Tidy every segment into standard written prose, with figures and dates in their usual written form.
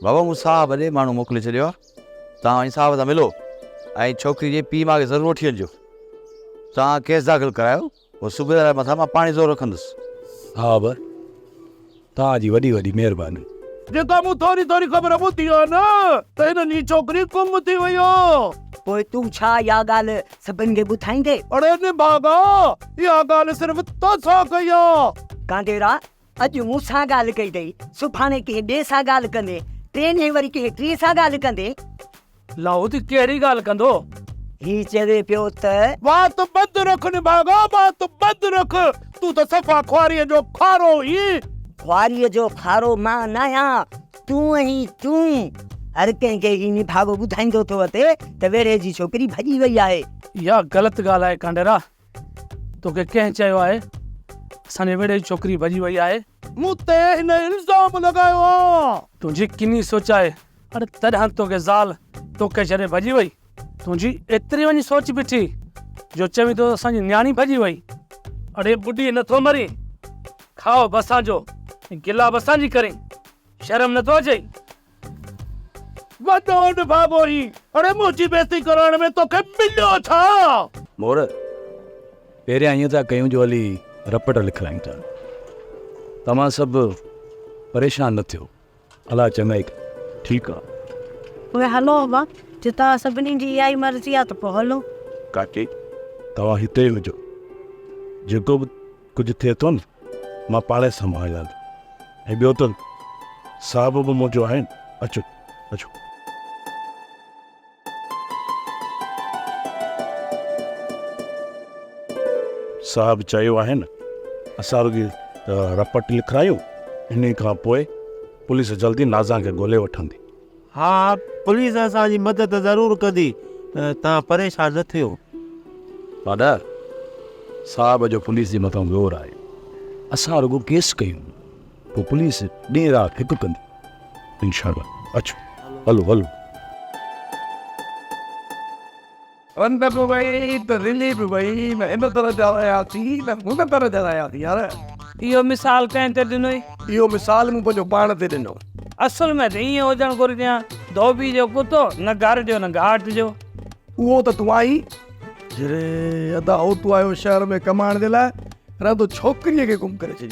बाबा मूं साहब ॾे माण्हू मोकिले छॾियो आहे। तव्हां वञी साहब सां मिलो ऐं छोकिरी जे पीउ मां खे ज़रूरु वठी हलिजो। तव्हां केस दाख़िल करायो, पोइ सूबेदार मथां मां पाणी ज़ोर रखंदुसि। हा बा, तव्हांजी वॾी वॾी महिरबानी। जेका मूं थोरी थोरी ख़बर ॿुधी आहे न त हिनजी छोकिरी गुम थी वई हो। पोइ तूं छा इहा ॻाल्हि सभिनि खे ॿुधाईंदे? अड़े निभागा, इहा ॻाल्हि सिर्फ़ तोसां कई आहे। कांतेरा, अॼु मूंसां ॻाल्हि कई अथई, सुभाणे कंहिं ॿिए सां ॻाल्हि कंदे, टे ॾींहं वरी कंहिं टीं सां ॻाल्हि कंदे। लाहौत कहिड़ी ॻाल्हि कंदो? ही चवे पियो त बात बंदि रख निभागा, बात बंदि रख। तूं त सफ़ा ख्वारीअ जो खारो ई। ख्वारीअ जो खारो मां न आहियां, तूं ऐं तूं। हर कंहिंखे ही निभागो ॿुधाईंदो थो अचे त वेड़े जी छोकिरी भॼी वई आहे। इहा ग़लति ॻाल्हि आहे कांडेरा। तोखे कंहिं चयो आहे असांजे वेड़े जी छोकिरी भॼी वई आहे? मूं ते हिन इल्ज़ाम लॻायो आहे। तुंहिंजी किनी सोच आहे? अरे तॾहिं तोखे ज़ाल तोखे छॾे भॼी वई? तुंहिंजी एतिरी वञी सोच बीठी जो चवीं तो असांजी न्याणी भॼी वई? अड़े बुढ़ी नथो मरी, खाओ बसां जो, गिला बसां जी करे, शर्म नथो अचे? वॾो निभागो ई, अड़े मुंहिंजी बेइज़ती करण में तोखे मिलियो छा? मोर पहिरियां ईअं था कयूं जो हली रपट लिखायूं था। तव्हां सभु परेशान न थियो, अलाह चङा ई ठीकु आहे। उहे हलो बा, जितां सभिनी जी इहा ई मर्ज़ी आहे त पोइ हलो। काके तव्हां हिते ई हुजो, जेको बि कुझु थिए थो न मां पाणे संभालियां। ऐं ॿियो त साहब बि मुंहिंजो आहिनि, अचो अचो। साहब चयो आहे न असां रुॻी रपट लिखायूं, इन खां पोइ पुलिस जल्दी नाज़ा खे ॻोल्हे वठंदी। हा, पुलिस असांजी मदद ज़रूरु कंदी, तव्हां परेशान न थियो। दादा, साहब जो पुलिस जे मथां ज़ोर आहे। असां रुॻो केस कयूं, पोइ पुलिस ॾींहुं राति हिकु कंदी इंशाअल्लाह। अचो हलो हलो। अंदर वई त रिलीफ वई, न इन तरह ॼाणायासीं न हुन तरह ॼाणायासीं यार। इहो मिसाल कंहिं ते ॾिनई? इहो मिसाल मूं पंहिंजो पाण ते ॾिनो। असल में त ईअं हुजणु घुरिजे हा, धोबी जो कुतो न घर जो न घाट जो। उहो त तूं आई जरे अदा हो तूं आयो शहर में कमाइण जे लाइ, रहंदो छोकिरीअ खे गुम करे छॾी।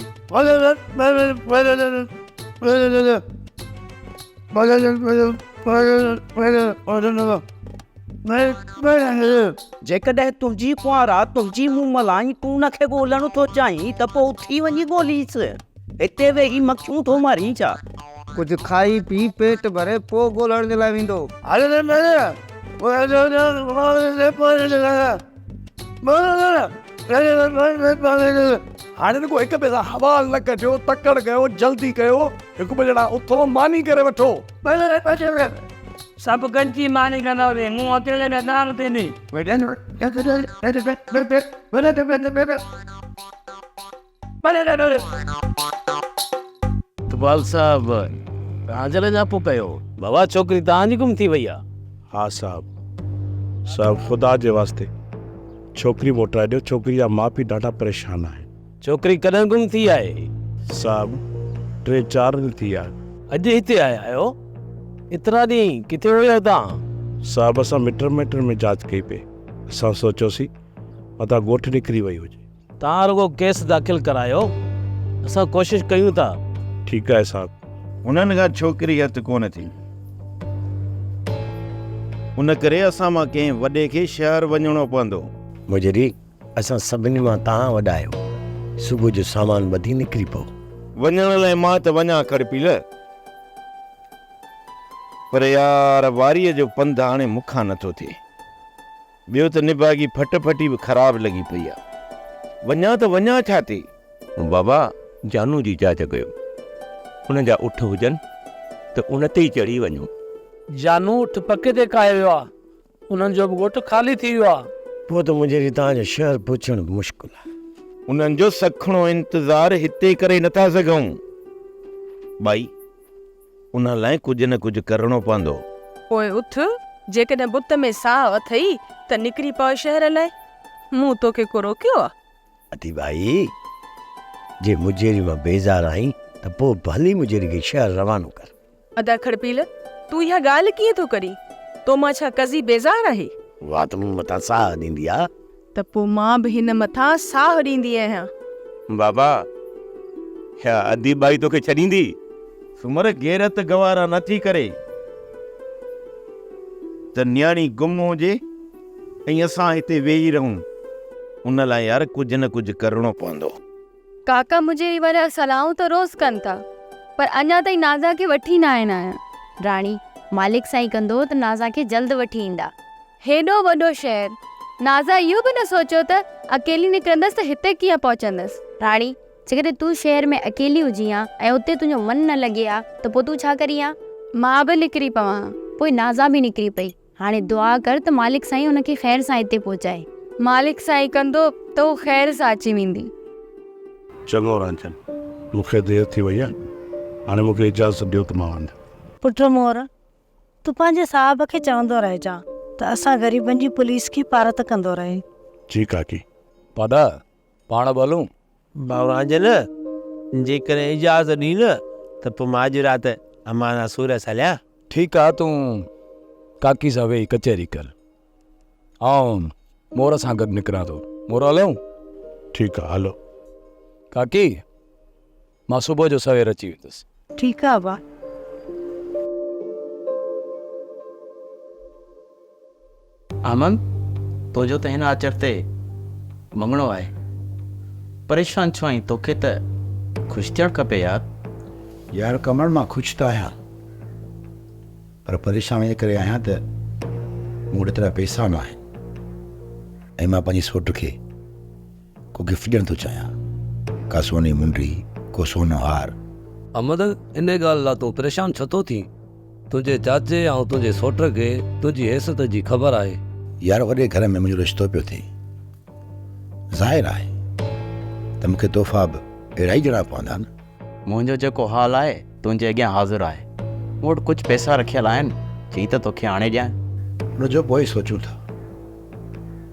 जेकॾहिं तुंहिंजी कुंवारा तुंहिंजी मुंहुं मलाई तूं उनखे ॻोल्हण थो चाहीं त पोइ उथी वञी ॻोल्हीस। हिते वेही मखियूं थो मारी छा? कुझु खाई पी पेट भरे पोइ ॻोल्हण जे लाइ वेंदो। हाणे रुॻो हिक ॿिए सां हवाल न कजो, तकड़ कयो, जल्दी कयो, हिकु ॿिए ॼणा उथो मानी करे वठो। सभु गंजी मानी कंदा हुजे, मूं अकेले में दान थींदी। इकबाल साहब, तव्हां जॾहिं जा पोइ कयो बाबा, छोकिरी तव्हांजी गुम थी वई आहे? हा साहब, साहब ख़ुदा जे वास्ते छोकिरी मोटाए ॾियो। छोकिरी जा माउ पीउ ॾाढा परेशान आहिनि। छोकिरी कॾहिं गुम थी आहे? साहब 3-4 ॾींहं थी आहे। अॼु हिते आया आहियो? एतिरा ॾींहं किथे हुया तव्हां? साहब असां मिट में जांच कई पे, असां सोचियोसीं मथां ॻोठ निकिरी वई हुजे। तव्हां रुॻो केस दाख़िल करायो, असां कोशिशि कयूं था। ठीकु आहे साहब। उन्हनि खां छोकिरी हथ कोन थी, उन करे असां मां कंहिं वॾे खे शहर वञिणो पवंदो। मुजरी, असां सभिनी मां तव्हां वॾा आहियो, सुबुह जो सामान ॿधी निकिरी पओ। वञण लाइ मां त वञा खड़पील, पर यार वारीअ जो पंधु हाणे मूंखां नथो थिए। ॿियो त निभागी फटी बि ख़राबु लॻी पई आहे। वञा त वञा छा थी? बाबा, जानू जी जांच कयो, उन जा उठ हुजनि त उन ते ई चढ़ी वञो। जानू उठ पके ते कायो वियो आहे, उन्हनि जो बि ॻोठ ख़ाली थी वियो आहे। पोइ त मुंहिंजे तव्हांजो शहर पहुचणु मुश्किल आहे। उन्हनि जो सखणो इंतज़ारु हिते करे नथा सघूं भाई, उन लाइ कुझु न कुझु करणो पवंदो। पोइ उथ, जेकॾहिं बुत में साह अथई त निकिरी पओ शहर लाइ। मूं तोखे को रोकियो आहे? अती भाई, जे मुजेरी मां बेज़ार आहीं त पोइ भली मुजेरी खे शहर रवानो कर। अदा खड़पील तू इहा ॻाल्हि कीअं थो करी? तो मां छा कज़ी बेज़ार आहे? वाह त मूं मथां साह ॾींदी आहे। त पोइ मां बि हिन मथां साह ॾींदी आहियां। बाबा छा अदी बाई तोखे छॾींदी? सुमर गैरत गवारा नथी करे त न्याणी गुम हुजे ऐं असां हिते वेही रहूं। उन लाइ यार कुझु न कुझु करिणो पवंदो। काका मुझे वारा सलाहूं तो रोज कनि था, पर अञा ताईं नाज़ा खे वठी न आया आहिनि। राणी मालिक साईं कंदो त नाज़ा खे जल्द वठी ईंदा। हेॾो वॾो शहर, नाज़ा इहो बि न सोचियो त अकेली निकिरंदसि त हिते कीअं पहुचंदसि। राणी जेकॾहिं तूं शहर में अकेली हुजी आ ऐं उते तुंहिंजो मन न लॻे आ त पोइ तूं छा करी आ? मां बि निकिरी पवां, पोइ नाज़ा बि निकिरी पई। हाणे दुआ कर त मालिक साईं हुनखे ख़ैर सां हिते पहुचाए। मालिक साईं कंदो त हू ख़ैर सां अची वेंदी। चङो रांचन, मूंखे देरि थी वई आहे, हाणे मूंखे इजाज़त ॾियो त मां वञा। पुट मोर, तूं पंहिंजे साहब खे चवंदो रहिजां त असां ग़रीबनि जी पुलिस खे पारत कंदो रहे। जी काकी। पादा पाण बि हलूं? बाबाजन जेकॾहिं इजाज़त ॾी न त पोइ मां अॼु राति अमाना सूरत हलिया। ठीकु आहे, तूं काकी सां वेही कचहरी कर, ऐं मोर सां गॾु निकिरां थो। मोर हलूं? ठीकु आहे, हलो। काकी मां सुबुह जो सवेर अची वेंदुसि। ठीकु आहे बा। आमन तुंहिंजो त हिन अचर ते मङणो आहे, परेशान छो आहीं? तोखे त ख़ुशि थियणु खपे यार। यार कमर मां ख़ुशि त आहियां, पर परेशान इन करे आहियां त मूं वटि एतिरा पैसा न आहिनि ऐं मां पंहिंजी सोट खे को गिफ्ट ॾियणु थो चाहियां, का सोने मुंडी, को सोनो हार। अहमद, इन ॻाल्हि लाइ तूं परेशान छो थो थी? तुंहिंजे चाचे ऐं तुंहिंजे सोट खे तुंहिंजी हैसियत जी ख़बर आहे। यार वॾे घर में मुंहिंजो रिश्तो पियो थिए, ज़ाहिर आहे त मूंखे तोहफ़ा बि अहिड़ा ई ॾियणा पवंदा न। मुंहिंजो जेको हाल आहे तुंहिंजे अॻियां हाज़िर आहे। मूं वटि कुझु पैसा रखियल आहिनि, चई त तोखे हाणे ॾियां। हुनजो पोइ सोचूं था।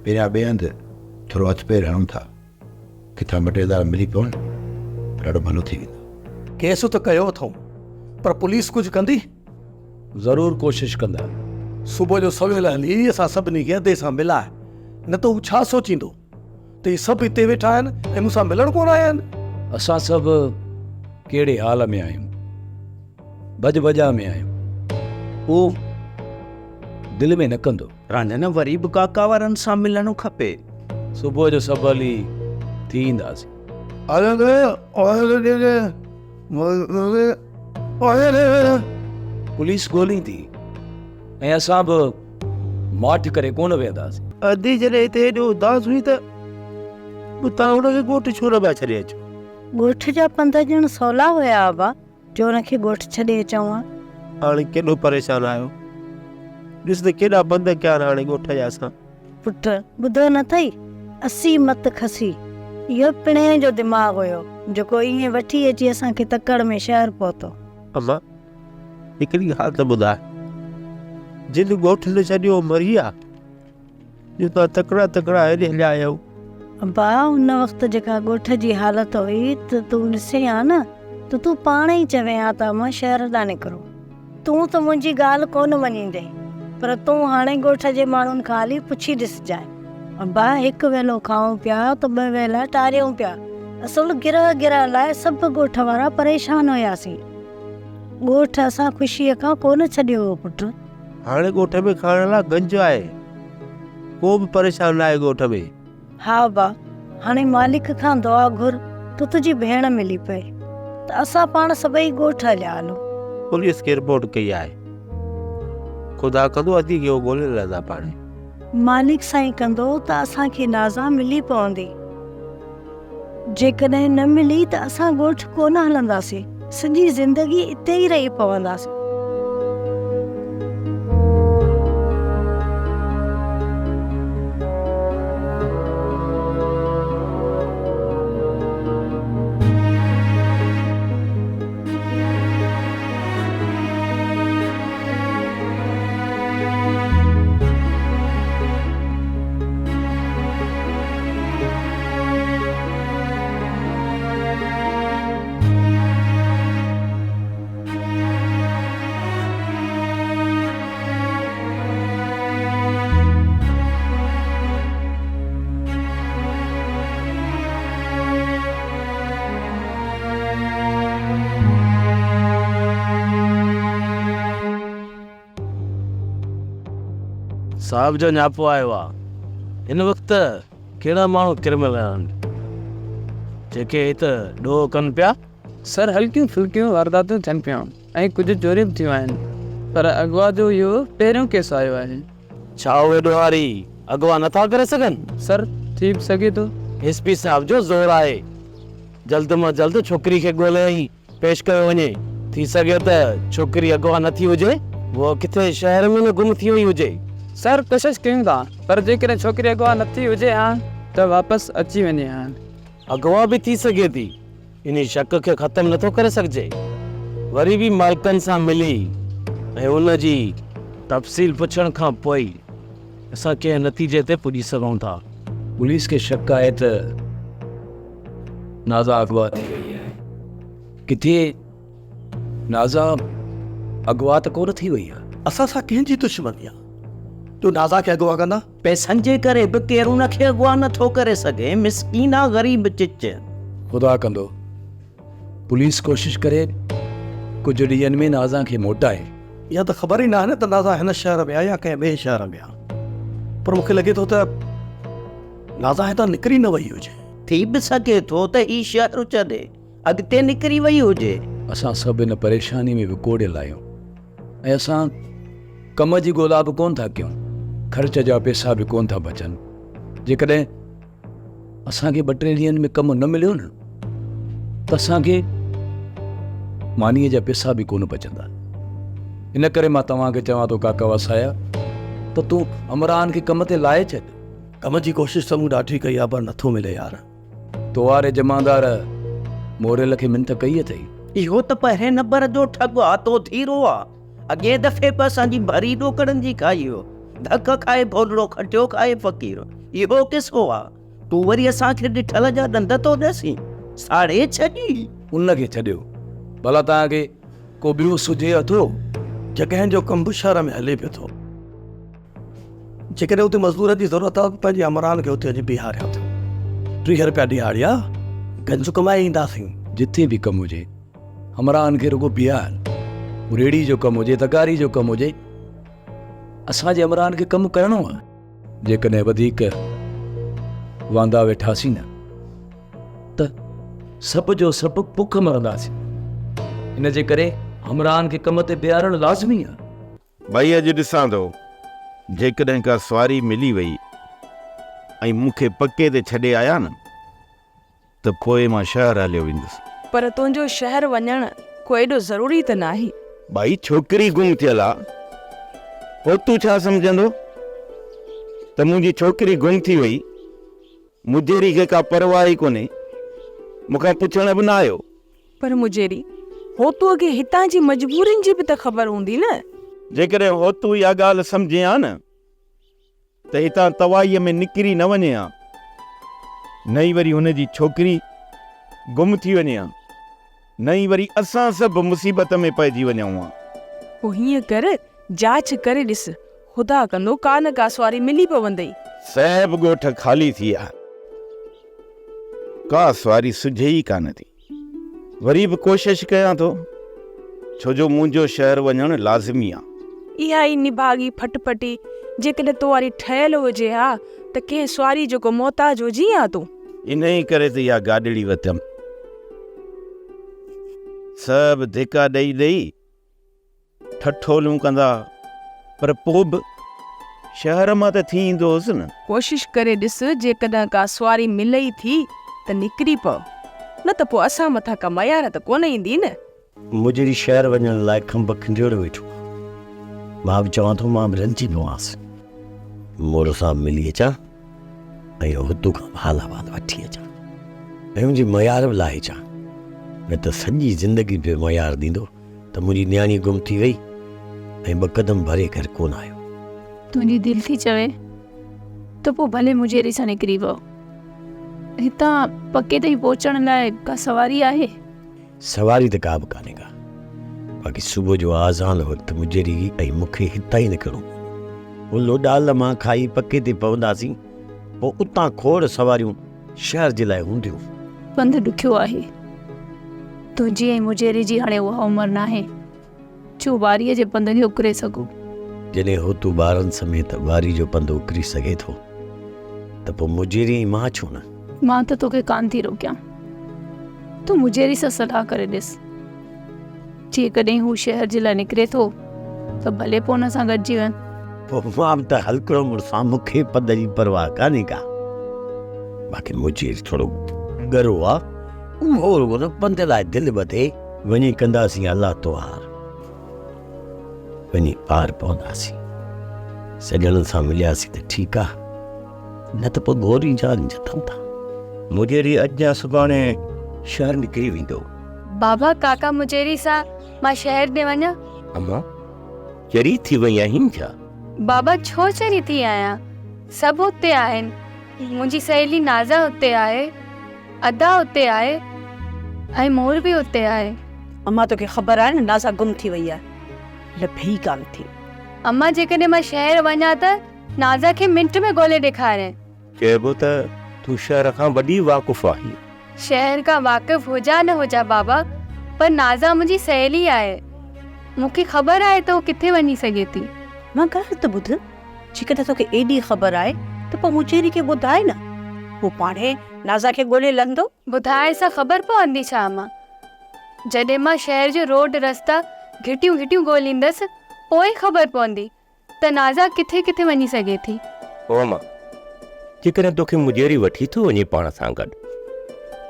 पहिरियां ॿिए हंधि थोरो हथु पेर हणूं था, किथां ॿ टे हज़ार मिली पवनि त ॾाढो भलो थी वेंदो। केस त कयो अथऊं, पर पुलिस कुझु कंदी? ज़रूरु कोशिशि कंदा। सुबुह जो सवेल हली असां सभिनी खे अधे सां मिलाए, न त हू छा सोचींदो त इहे सभु हिते वेठा आहिनि ऐं मूंसां मिलण कोन आया आहिनि। असां सभु कहिड़े हाल में आहियूं, भॼ भॼा में आहियूं, उहो दिलि में न कंदो। रांझन वरी बि काका वारनि सां मिलणो खपे। सुबुह जो सभु हली थी ईंदासीं। पुलिस ॻोल्हींदी ऐं असां बि माठ करे कोन वेहंदासीं। अधी जॾहिं हिते हेॾो उदास हुई त तव्हां हुनखे ॻोठु छो न पिया छॾे अचो? ॻोठ जा पंध ॼण सवला हुया बा जो हुनखे ॻोठु छॾे अचूं हा। हाणे केॾो परेशान आहियो, ॾिस त केॾा पंध कया आहिनि हाणे ॻोठ जा असां। पुट ॿुधो न अथई, 80 मत खसी, इहो पिणे जो दिमाग़ हुयो जेको ईअं वठी अची असांखे तकड़ में शहर पहुतो। अम्मा हिकिड़ी ॻाल्हि त ॿुधाए, जिन ॻोठ न छॾियो मरी विया, जो तव्हां तकड़ा तकड़ा हेॾे हलिया आहियो। अब्बा हुन वक़्तु जेका ॻोठ जी हालत हुई त तूं ॾिसे हा न, त तूं पाण ई चवे हा त मां शहर ॾांहुं निकिरो। तूं त मुंहिंजी ॻाल्हि कोन मञींदे, पर तूं हाणे ॻोठ जे माण्हुनि खां हली पुछी ॾिसजांइ। अब्बा हिकु वेलो खाऊं पिया त ॿ वेला टारियूं पिया। असुलु गिरह गिरह लाइ सभु ॻोठ वारा परेशान हुयासीं। ॻोठ असां ख़ुशीअ खां कोन छॾियो हो पुटु। हाणे ॻोठ में खाइण लाइ गंज आहे, को बि परेशान न आहे ॻोठ में। हा बा, हाणे मालिक खां दुआ घुर त तुंहिंजी भेण मिली पए त असां पाण सभई ॻोठ हलिया हलूं। पुलिस खे रिपोर्ट कई आहे, ख़ुदा कंदो अधी खे ॻोल्हे लहंदा पाण। मालिक साईं कंदो त असांखे नाज़ा मिली पवंदी। जेकॾहिं न मिली त असां ॻोठ कोन हलंदासीं, सॼी ज़िंदगी इते ई रही पवंदासीं। साहब जो न्यापो आयो आहे हिन वक़्तु कहिड़ा माण्हू किरमियल आहिनि जेके हिते ॾोह कनि पिया? सर हल्कियूं फुल्कियूं वारदातूं थियनि पियूं ऐं कुझु चोरियूं बि थियूं आहिनि, पर अगवा जो इहो पहिरियों केस आयो आहे। छा उहे ॾोहारी अगवा नथा करे सघनि? सर थी बि सघे थो। एसपी साहब जो ज़ोर आहे जल्द मां जल्द छोकिरी खे ॻोल्हे ई पेश कयो वञे। थी सघे त छोकिरी अगवा न थी हुजे, उहो किथे शहर में न गुम थी वई हुजे। सर कोशिशि कयूं था, पर जेकॾहिं छोकिरी अगवा नथी हुजे हा त वापसि अची वञे हा। अगवा बि थी सघे थी, इन शक खे ख़तमु नथो करे सघिजे। वरी बि मालिकनि सां मिली ऐं उन जी तफ़सील पुछण खां पोइ असां कंहिं नतीजे ते पुॼी सघूं था। पुलिस खे शक आहे त नाज़ा अगवा थी वई आहे। किथे नाज़ा अगवा त कोन थी वई आहे। असां सां कंहिंजी दुश्मनी आहे जो नाज़ा खे अगवा कंदा? पैसनि जे करे बि केरु उनखे अगवा नथो करे सघे। मिसकीना ग़रीब चिच। ख़ुदा कंदो पुलिस कोशिशि करे कुझु ॾींहंनि में नाज़ा खे मोटाए। इहा त ख़बर ई न आहे न त नाज़ा हिन शहर में आहे या कंहिं ॿिए शहर में आहे, पर मूंखे लॻे थो त नाज़ा हितां निकिरी न वई हुजे। थी बि सघे थो त ही शहर छॾे अॻिते निकिरी वई हुजे। असां सभु इन परेशानी में विकोड़ियल आहियूं ऐं असां कम जी ॻोल्हा बि कोन था कयूं। ख़र्च जा पैसा बि कोन था बचनि। जेकॾहिं असांखे 2-3 ॾींहंनि में कमु न मिलियो न त असांखे मानीअ जा पैसा बि कोन बचंदा। इन करे मां तव्हांखे चवां थो काका वसाया त तूं अमरान खे कम ते लाहे छॾ। कम जी कोशिशि त मूं ॾाढी कई आहे, पर नथो मिले यार। तो वारे जमादार मोरेल खे मिनत कई अथई। इहो त पहिरें नंबर जो ठॻ आहे, तो धीरो आहे। अॻे दफ़े बि असांजी भरी ॾोकड़नि जी खाई हो। धक खाए भोलड़ो खटियो खाए फ़क़ीर। इहो किसो आहे? तूं वरी असांखे ॾिठल जा ॾंद थो ॾसी साड़े छॾी। उनखे छॾियो, भला तव्हांखे को ॿियो सुझे अथो? जॻहिनि जो कमु बि शहर में हले पियो थो। जेकॾहिं उते मज़दूर जी ज़रूरत आहे, पंहिंजे अमरान खे उते अॼु बीहारियो अथऊं। 30 रुपया ॾियारिया गंज कमाए ईंदासीं। जिथे बि कमु हुजे अमरान खे रुगो बीहार। रेड़ी जो कमु हुजे, तकारी जो कमु हुजे, असांजे अमरान खे कमु करिणो आहे। जेकॾहिं वधीक वांदा वेठासीं न त सभु जो सभु बुख मरंदासीं। इन जे करे अमरान खे कम ते बीहारणु लाज़मी आहे। भाई अॼु ॾिसां थो जेकॾहिं का सवारी मिली वई ऐं मूंखे पके ते छॾे आया न त पोइ मां शहर हलियो वेंदुसि। पर तुंहिंजो शहर वञणु को एॾो ज़रूरी त न आहे। भाई छोकिरी गुम थियल आहे, पोइ तूं छा सम्झंदो त मुंहिंजी छोकिरी गुम थी वई? मुंहिंजेरी खे का परवाह ई कोन्हे, मूंखां पुछण बि न आयो। पर मुंहिंजेरी हो तूं अॻे हितां जी मजबूरियुनि जी बि त ख़बर हूंदी न। जेकॾहिं हो तूं इहा ॻाल्हि सम्झे हा न त हितां तवाईअ में निकिरी न वञे हा, नई वरी हुनजी छोकिरी गुम थी वञे हा, नई वरी असां सभु मुसीबत में पइजी वञूं हा। पोइ हीअं कर, जांच करे ॾिस, ख़ुदा कंदो का न का सवारी मिली पवंदई। सभु ॻोठ ख़ाली थी विया, का सवारी सुझे ई कान थी। वरी बि कोशिशि कयां थो, छो जो मुंहिंजो शहर वञणु लाज़मी आहे। इहा ई निभागी फटफटी जेकॾहिं तो वारी ठहियल हुजे हा त कंहिं सवारी जो को मोहताज हुजी हा तूं। इन ई करे त इहा गाॾड़ी वरितमि। सभु धिका ॾेई ॾेई ठठोलूं कंदा, पर पोइ बि शहर मां त थी ईंदो हुअसि न। कोशिशि करे ॾिस, जेकॾहिं का सवारी मिले थी त निकिरी पव, न त पोइ असां मथां का मयार त कोन ईंदी न। मुंहिंजी शहर वञण लाइ खंब खंजोड़ वेठो। मां बि चवां थो मां बि रंजी पियो आहियां, मोड़ सां मिली अचां ऐं हुतूं खां हाल अहवाल वठी अचां ऐं मुंहिंजी मयार बि लाहे अचां। न त सॼी ज़िंदगी बि मयार ॾींदो त मुंहिंजी न्याणी गुम थी वई ऐं 2 कदम भरे घर कोन आयो। तुंहिंजी दिलि थी चवे त पोइ भले मुंहिंजे सां निकिरी पओ। हितां पके ताईं पहुचण लाइ का सवारी आहे? सवारी त का बि कान्हे का, बाक़ी सुबुह जो आज़ान वक़्तु मुंहिंजी ऐं मूंखे हितां ई निकिरूं। उलो ॾाल मां खाई पके ते पवंदासीं, पोइ उतां खोड़ सवारियूं शहर जे लाइ हूंदियूं। पंधु ॾुखियो आहे, तुंहिंजी ऐं मुंहिंजी जी हाणे उहा उमिरि न आहे जो वारीअ जे पंध खे उकरे सघूं। जॾहिं हो तूं ॿारनि समेत वारी जो पंधु उकरी सघे थो त पोइ मुजेरी मां छो न? मां त तोखे कान थी रोकियां, तूं मुजेरी सां सलाह करे ॾिस। जेकॾहिं हू शहर जे लाइ निकिरे थो त भले पोइ हुन सां गॾिजी वञ। पोइ मां बि त हलकड़ो मुड़ुसां, मूंखे पद जी परवाह कान्हे का। बाक़ी मुजेरी थोरो गरो आहे, उहो रुगो न पंध लाइ दिलि ॿधे। वञी कंदासीं अलाह तोहार, वञी पार पवंदासीं। सॼणनि सां मिलियासीं त ठीकु आहे, न त पोइ गोरी जान जतऊं था। मुजेरी अॼु या सुभाणे शहर निकिरी वेंदो। बाबा काका मुजेरी सां मां शहर ॾे वञा? अम्मा चरी थी वई आहीं छा? बाबा छो चरी थी आहियां? सभु हुते आहिनि। मुंहिंजी सहेली नाज़ा हुते आहे, अदा हुते आहे ऐं मोर बि हुते आहे। अम्मा तोखे ख़बर आहे न नाज़ा गुम थी वई आहे, लभी कान थी। अम्मा जेकॾहिं मां शहर वञा त नाज़ा खे मिंट में ॻोल्हे ॾेखारे। चइबो त तूं शहर खां वॾी वाक़ुफ़ आहीं। शहर खां वाक़िफ़ हुजा न हुजा बाबा, पर नाज़ा मुंहिंजी सहेली आहे। मूंखे ख़बर आहे त हू किथे वञी सघे थी। मां ॻाल्हि त ॿुध, जेकॾहिं तोखे एॾी ख़बर आहे त पोइ मुजेरी खे ॿुधाए न, हू पाणे नाज़ा खे ॻोल्हे लहंदो। ॿुधाए सां ख़बर पवंदी छा अम्मा? जॾहिं मां शहर जो रोड रस्ता घिटियूं घिटियूं ॻोल्हींदसि पोइ ख़बर पवंदी त नाज़ा किथे किथे वञी सघे थी। ओ अम्मा, जेकॾहिं तोखे मुजेरी वठी थो वञे पाण सां गॾु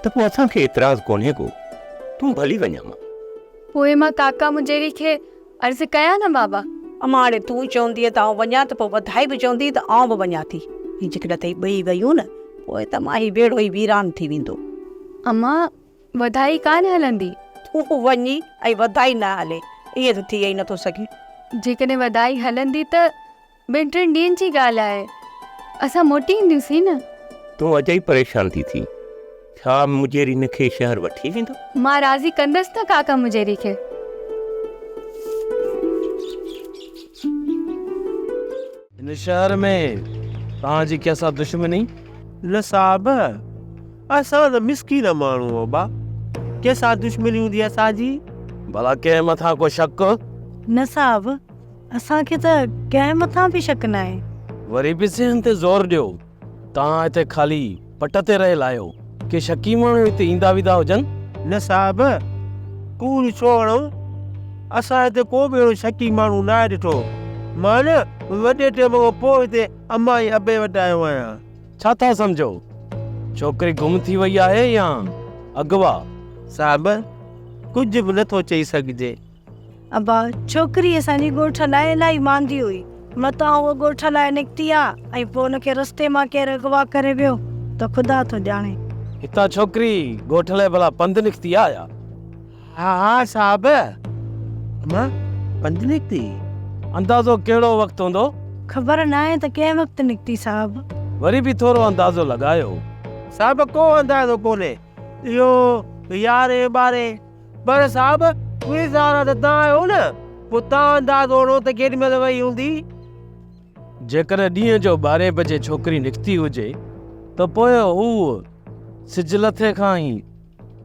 त पोइ असांखे एतिराज़ कोन्हे को, तूं भली वञ अम्मा। पोइ मां काका मुजेरी खे अर्ज़ु कयां न बाबा? अम्मा हाणे तूं चवंदी त आउं वञा त पोइ वधाई बि चवंदी त आउं बि वञा थी। जेकॾहिं तई ॿई वयूं न पोइ त मां ही बेड़ो ई वीरान थी वेंदो। अम्मा वधाई कान हलंदी। तूं वञी ऐं वधाई न हले, ईअं त थी ई नथो सघे। जेकॾहिं वधाई हलंदी त 2-3 ॾींहंनि जी ॻाल्हि आहे, असां मोटी ईंदियूंसीं न। तूं अॼु ई परेशान थी थी, छा मुजेरी हिनखे शहर वठी वेंदो? मां राज़ी कंदसि न काका मुजेरी खे। हिन शहर में तव्हांजी कंहिंसां दुश्मनी? न साहब, असां त मिसकीन माण्हू हो बा, कंहिंसां दुश्मनी हूंदी असांजी? भला कंहिं मथां को शक? न साहब, असांखे त कंहिं मथां बि शक न आहे। वरी बि सिहन ते ज़ोर ॾियो। तव्हां हिते ख़ाली पट ते रहियल आहियो, के शकी माण्हू हिते ईंदा वेंदा हुजनि? न साहब, कूड़ छो हणूं, असां हिते को बि अहिड़ो शकी माण्हू न आहे ॾिठो। मां न वॾे टाइम खां पोइ हिते अम्मा ऐं अबे वटि आयो आहियां। छा था सम्झो, छोकिरी गुम थी वई आहे या अगवा? साहब, कुझु बि नथो चई सघिजे। अबा छोकिरी असांजी ॻोठ लाइ इलाही मांदी हुई, मतां उहा ॻोठ लाइ निकिती आहे ऐं पोइ हुनखे रस्ते मां केरु अगवा करे वियो त ख़ुदा थो ॼाणे। हितां छोकिरी ॻोठ लाइ भला पंधु निकिती आहे या? हा साहब, अम्मा पंधु निकिती? अंदाज़ो कहिड़ो वक़्तु हूंदो? ख़बर न आहे त कंहिं वक़्तु निकिती साहब। वरी बि थोरो अंदाज़ो लॻायो। साहब को अंदाज़ो कोन्हे, इहो 11-12। पर साहब उहे सारा त तव्हां आहियो न, पोइ तव्हां अंदाज़ो हणो त केॾी महिल वई हूंदी। जेकॾहिं ॾींहं जो 12 बजे छोकिरी निकिती हुजे त पोइ हू सिज लथे खां ई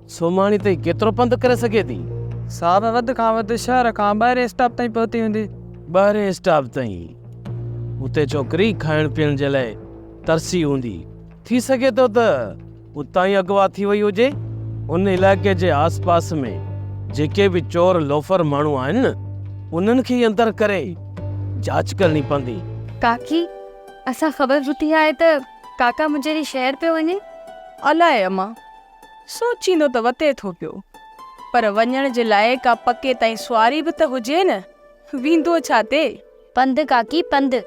सोमाणी ताईं केतिरो पंधु करे सघे थी? सारा वधि खां वधि शहर खां ॿाहिरि स्टॉप ताईं पहुती हूंदी। 12 स्टॉप ताईं हुते छोकिरी खाइण पीअण जे लाइ तरसी हूंदी। थी सघे थो त उतां ई अगवा थी वई हुजे। उन इलाइक़े जे आसपास में जेके बि चोर लोफर माण्हू आहिनि न, उन्हनि खे अंदर करे जांच करणी पवंदी। काकी, असां ख़बर ॿुधी आहे त काका मुजेरी शहर पियो वञे। अलाए अम्मा, सोचींदो त वते थो पियो, पर वञण जे लाइ का पके ताईं सुवारी बि त हुजे न। वेंदो छा ते? पंधु काकी पंधु,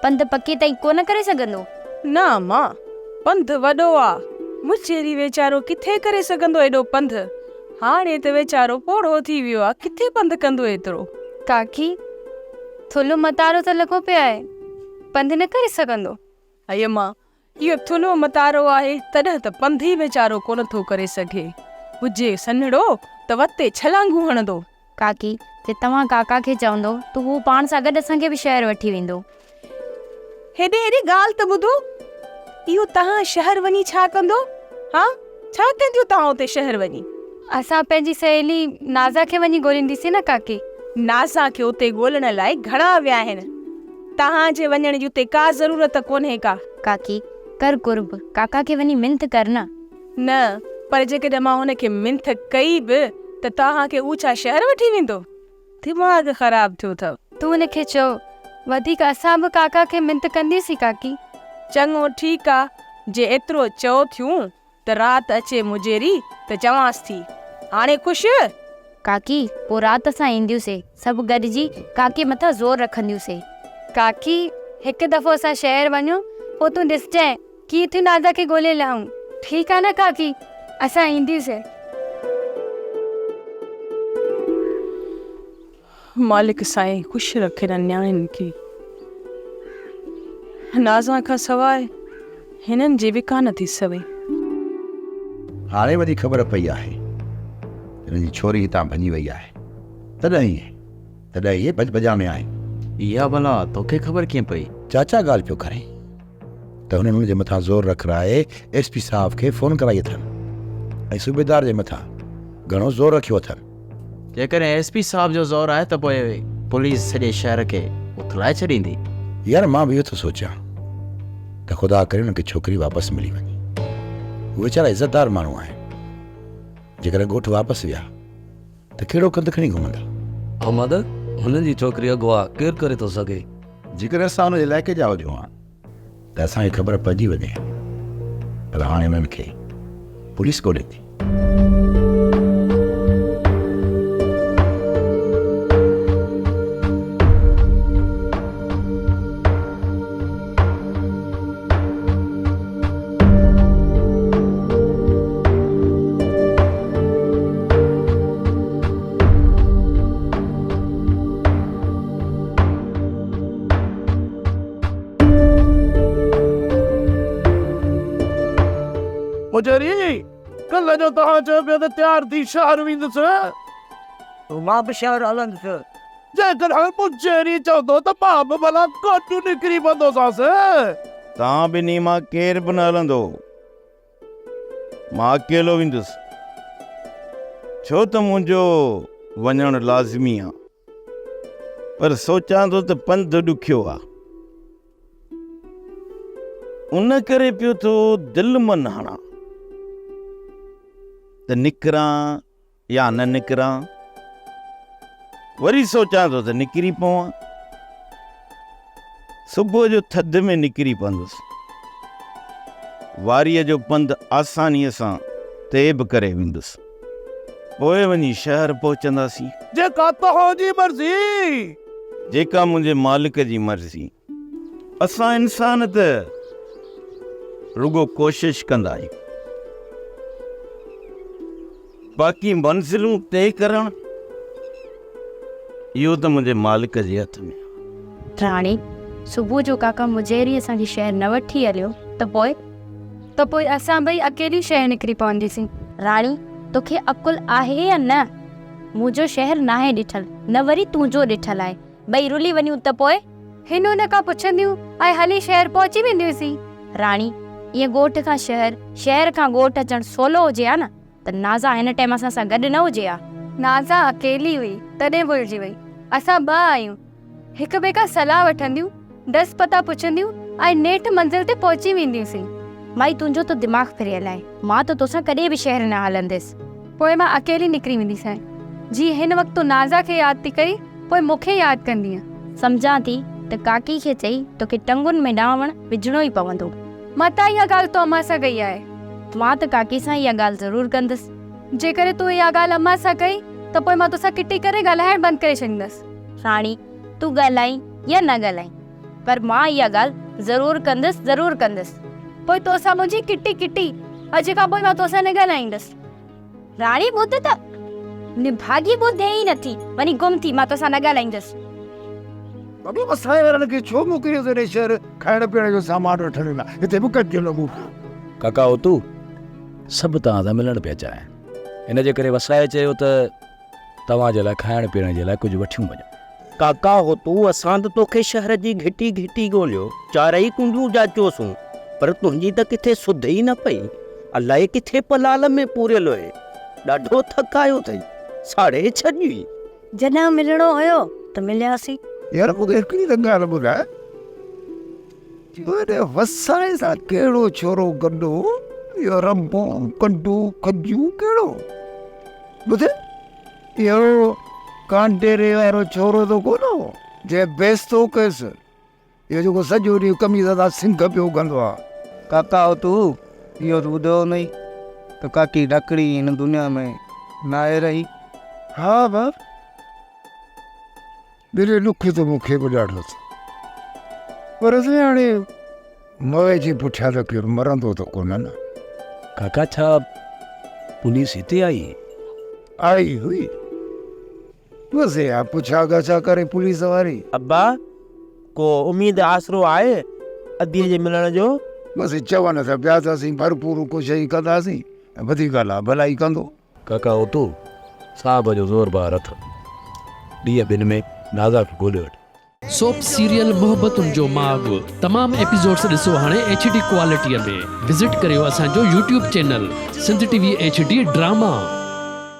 पंधु पके ताईं कोन करे सघंदो। न अम्मा, पंधु वॾो आहे, मुजेरी वीचारो किथे करे सघंदो एॾो पंधु। हाणे त वीचारो पोड़ो थी वियो आहे, किथे पंधु कंदो एतिरो। काकी, थुल्हो मतारो त लॻो पियो आहे, पंधु न करे सघंदो। अय अम्मा, इहो थुल्हो मतारो आहे तॾहिं त पंधु ई वीचारो कोन थो करे सघे। हुजे सन्हड़ो त वते छलांगू हणंदो। काकी, जे तव्हां काका खे चवंदो त हू पाण सां गॾु असांखे बि शहर वठी वेंदो। हेॾे ॻाल्हि त ॿुधो, इहो तव्हां शहर वञी छा कंदो? हा, छा कंदियूं तव्हां उते शहर वञी? असां पंहिंजी सहेली नाज़ा खे वञी ॻोल्हींदीसीं न काकी। नाज़ा खे उते ॻोल्हण लाइ घणा विया आहिनि, तव्हांजे वञण जी उते का ज़रूरत कोन्हे का। काकी कर कुर्ब, काका खे वञी मिंथ करना। न पर जेकॾहिं मां हुनखे मिंथ कई बि त तव्हांखे हू छा शहर वठी वेंदो? दिमाग़ ख़राब थियो अथव। तूं हुनखे चओ वधीक असां बि काका खे मिंथ कंदीसीं काकी। चङो ठीकु आहे, जे एतिरो चओ थियूं त राति अचे मुजेरी त चवांसि थी। हाणे ख़ुशि? काकी पोइ राति असां ईंदियूंसीं सभु गॾिजी काकी मथां ज़ोर रखंदियूंसीं। काकी हिकु दफ़ो असां शहर वञूं पोइ तूं ॾिसजांइ कीअं थियूं नाज़ा खे ॻोल्हे लाहूं। ठीकु आहे न काकी? असां ईंदियूंसीं। मालिक साईं ख़ुशि रखे न न्याणियुनि खे। नाज़ा खां सवाइ हिननि जी बि कान थी सवे। हाणे वरी ख़बर पई आहे हिननि जी छोरी हितां भॼी वई आहे। तॾहिं इहे भॼ में आहे। इहा भला तोखे ख़बर कीअं पई? चाचा ॻाल्हि पियो करे त हुननि हुनजे मथां ज़ोर रखाए SP साहब खे फ़ोन कराई अथनि ऐं सूबेदार जे मथां घणो ज़ोर रखियो अथनि। जेकॾहिं SP साहब जो ज़ोर आहे त पोइ पुलिस सॼे शहर खे उथलाए छॾींदी। यार मां बि इहो थो सोचियां त ख़ुदा करे हुनखे छोकिरी वापसि मिली वञे। उहे वीचारा इज़तदार माण्हू आहिनि। जेकॾहिं ॻोठु वापसि विया त कहिड़ो कंधु खणी घुमंदा? अहमद हुननि जी छोकिरी अॻुवा केरु करे थो सघे? जेकॾहिं असां हुन इलाइक़े जा हुजूं हा त असांखे ख़बर पइजी वञे पर हाणे हुननि खे पुलिस ॻोल्हे थी। मुजेरी कल्ह जो तव्हां चयो पिया त तयार थी शहर वेंदुसि। मां बि शहर हलंदुसि। जेकॾहिं मुजेरी चवंदो त मां बि भला गॾु निकिरी पवंदोसांसि। तव्हां ॿिन्ही मां केरु बि न हलंदो, मां अकेलो वेंदुसि छो त मुंहिंजो वञणु लाज़मी आहे। पर सोचां थो त पंधु ॾुखियो आहे, उन करे पियो थो दिलि मन हणां त निकिरां या न निकिरां। वरी सोचां थो त निकिरी पवां, सुबुह जो थधि में निकिरी पवंदुसि। वारीअ जो पंधु आसानीअ सां तइ बि करे वेंदुसि, पोइ वञी शहर पहुचंदासीं। जेका तव्हांजी मर्ज़ी। जेका मुंहिंजे मालिक जी मर्ज़ी। असां इंसान त रुगो कोशिश कंदा आहियूं, बाक़ी मंज़िलूं तइ करणु इहो त मुंहिंजे मालिक जे हथ में। राणी सुबुह जो काका मुजेरी असांखे शहर न वठी हलियो त पोइ असां ॿई अकेली शहर निकिरी पवंदीसीं। राणी तोखे अकुल आहे या न? मुंहिंजो शहर नाहे ॾिठल, न वरी तुंहिंजो ॾिठल आहे। ॿई रुली वञूं त पोइ हिन हुन खां पुछंदियूं ऐं हली शहर पहुची वेंदियूंसीं। राणी ईअं ॻोठ खां शहर, शहर खां ॻोठ अचणु सवलो हुजे हा न त नाज़ा हिन टाइम असां सां गॾु न हुजे हा। नाज़ा अकेली हुई तॾहिं भुलिजी वई। असां ॿ आहियूं, हिक ॿिए खां सलाह वठंदियूं, डस पता पुछंदियूं ऐं नेठि मंज़िल ते पहुची वेंदियूंसीं। माई तुंहिंजो त दिमाग़ फिरियल आहे, मां त तोसां कॾहिं बि शहर न हलंदसि। पोइ मां अकेली निकिरी वेंदीसां। जी हिन वक़्तु नाज़ा खे यादि थी कई, पोइ मूंखे यादि कंदीअ। सम्झां थी त काकी खे चई तोखे टंगुनि में डावण विझणो ई पवंदो। मां त इहा ॻाल्हि तो अम्मा सां कई आहे। मां त काकी सां इहा ॻाल्हि ज़रूरु कंदसि। जेकॾहिं तूं इहा ॻाल्हि अम्मा सां कई त पोइ मां तोसां किटी करे ॻाल्हाइणु बंदि करे छॾींदसि। राणी तूं ॻाल्हाई या न ॻाल्हाई, पर मां इहा ॻाल्हि ज़रूरु कंदसि। पोइ तोसां मुंहिंजी किटी अॼु खां पोइ मां तोसां न ॻाल्हाईंदसि। राणी ॿुध त निभागी ॿुधे ई नथी, वञी गुम थी, मां तोसां न ॻाल्हाईंदसि। बाबू असांजे वारनि खे छो मोकिलियो अथई शहर खाइण पीअण जो सामान वठण लाइ? हिते बि कजो लॻो। काका हो तूं सभु तव्हां सां मिलण पिया चाहिनि, इन जे करे वसाए चयो त तव्हांजे लाइ खाइण पीअण जे लाइ कुझु वठियूं वञूं। काका हो तूं असां त तोखे शहर जी घिटी ॻोल्हियो, चारई कुंडियूं जाचियोसूं, पर तुंहिंजी त किथे सुध ई न पई। अलाए किथे पलाल में पूरियल हुए, ॾाढो थकायो अथई, साड़े छॾी। जॾहिं मिलणो हुयो त मिलियासीं। यार मूंखे हिकिड़ी त ॻाल्हि ॿुधाए, अरे वसाए सां कहिड़ो छोरो गॾो इहो रंबो कंडू खजू कहिड़ो ॿुधे इहो कांटेरे वारो छोरो त कोन हो जे बेस्तो कयुसि इहो जेको सॼो ॾींहुं कमीज़ था सिंघ पियो कंदो आहे काका हो तू इहो ॿुधो नहीं तो काकी ॾकड़ी हिन दुनिया में न आहे रही। हा बाप दिलि ॾुख त मूंखे बि ॾाढो थियो पर असां हाणे मवे जे पुठियां त केरु मरंदो त कोन न। काका छा पुलिस हिते आई हुई बस यार पुछा गछा करे पुलिस वारी। अब्बा को उम्मीद आसरो आहे अदीअ जे मिलण जो? बस चवनि त पिया त असीं भरपूर कोशिशि कंदासीं ऐं वधीक ॻाल्हि आहे भलाई कंदो। काका हो तू साहब जो ज़ोरबार हथ ॾींहं ॿिनि में नाज़ा खे ॻोल्हे वठि। सोप सीरियल मोहब्बतुनि जो माॻ तमामु एपिसोड्स ॾिसो हाणे HD क्वालिटीअ में। विज़िट करियो असांजो YouTube channel Sindh TV HD drama.